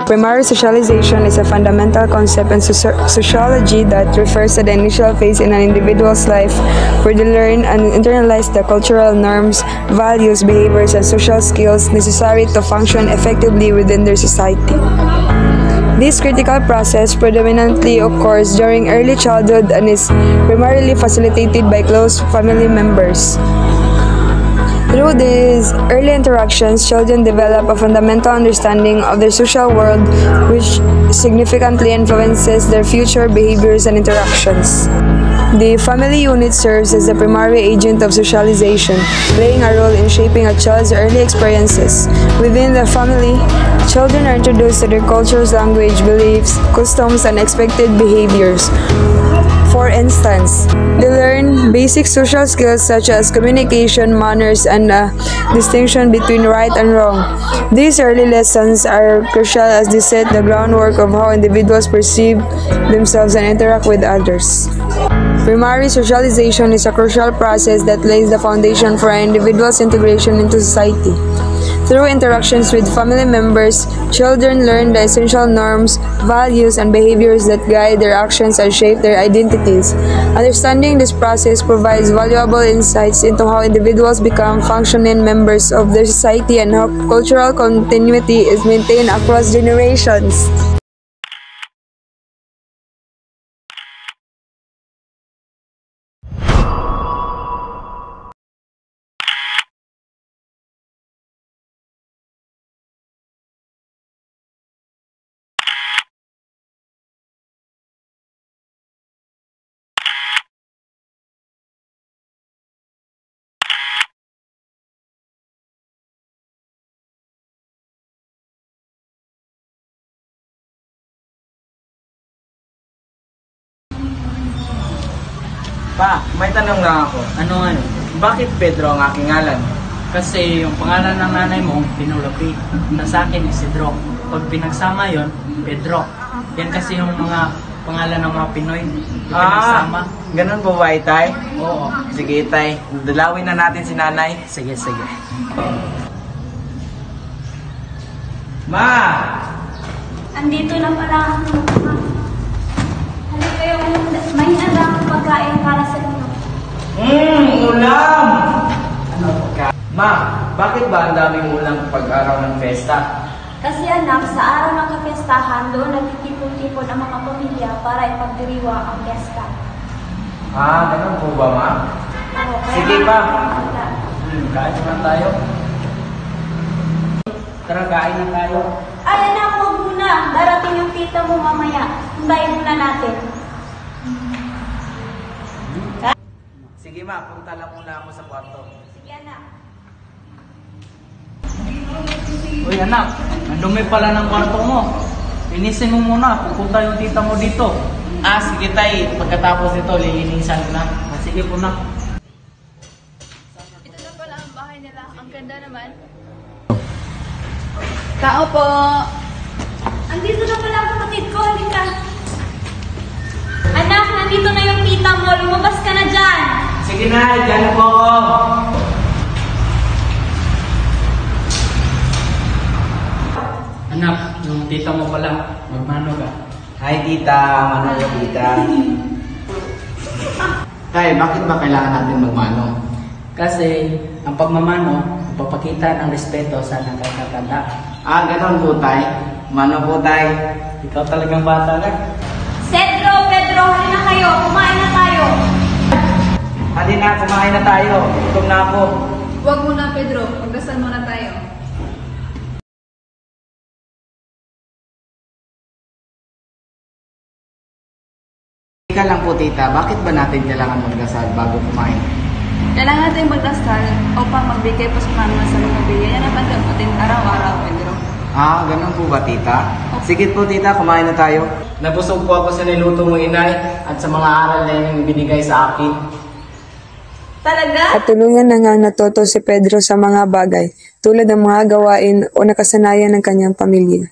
Primary socialization is a fundamental concept in sociology that refers to the initial phase in an individual's life where they learn and internalize the cultural norms, values, behaviors, and social skills necessary to function effectively within their society. This critical process predominantly occurs during early childhood and is primarily facilitated by close family members. Through these early interactions, children develop a fundamental understanding of their social world, which significantly influences their future behaviors and interactions. The family unit serves as the primary agent of socialization, playing a role in shaping a child's early experiences. Within the family, children are introduced to their culture's language, beliefs, customs, and expected behaviors. For instance, they learn basic social skills such as communication, manners, and distinction between right and wrong. These early lessons are crucial as they set the groundwork of how individuals perceive themselves and interact with others. Primary socialization is a crucial process that lays the foundation for an individual's integration into society. Through interactions with family members, children learn the essential norms, values, and behaviors that guide their actions and shape their identities. Understanding this process provides valuable insights into how individuals become functioning members of their society and how cultural continuity is maintained across generations. Pa, may tanong lang ako. Ano? Bakit Pedro ang aking ngalan? Kasi yung pangalan ng nanay mo, Pinulapi. Na sa akin, Isidro. Pag pinagsama yon, Pedro. Yan kasi yung mga pangalan ng mga Pinoy. Pinagsama. Ganun po ba, Itay? Oo. Sige, Itay. Dalawin na natin si nanay. Sige. Ma! Andito na pala ang mga. Halika kayo, may handa akong pagkain para sa inyo. Ulam! Ano ka? Ma, bakit ba ang daming ulam pag-araw ng festa? Kasi anak, sa araw ng kapistahan, doon nagtitipon-tipon ang mga pamilya para ipagdiriwa ang pesta. Ganun po ba, Ma? Oo, kaya Sige pa. Kain naman tayo. Tara, kain na tayo. Ay anak, huwag muna. Darating yung tita mo mamaya. Hintayin muna natin. Sige, Ma. Punta lang muna ako sa kwarto. Sige anak. Uy anak, ang dumi pala ng kwarto mo. Linisin mo muna, pupunta yung tita mo dito. Sige, Tay. Pagkatapos nito, lilinisan ko na. Sige po na. Ito na pala ang bahay nila. Ang ganda naman. Tao po! Andito na pala ang kapatid ko. Halika. Anak, nandito na yung tita mo. Lumabas ka na dyan. Sige na, dyan po ako. Anak, yung tita mo pala, magmano ka. Hi, tita. Mano po, tita. Tay, bakit ba kailangan natin magmano? Kasi ang pagmamano, magpapakita ng respeto sa nakakatanda. Ganon po, Tay. Mano po, Tay. Ikaw talagang bata na. Pedro, halina kayo. Kumain na tayo. Halina, kumain na tayo. Gutom na ako. Huwag muna, Pedro. Magdasal muna tayo. Teka lang po, tita. Bakit ba natin kailangan magdasal bago kumain? Kailangan natin magdasal upang magbigay po sa kanila sa mga biyaya na pagdating araw-araw, Pedro. Ganun po ba, tita? Sige po, tita. Kumain na tayo. Nabusog po ako sa niluto mo, inay, at sa mga aral na yung binigay sa akin. Talaga? At tuluyan na nga natuto si Pedro sa mga bagay tulad ng mga gawain o nakasanayan ng kanyang pamilya.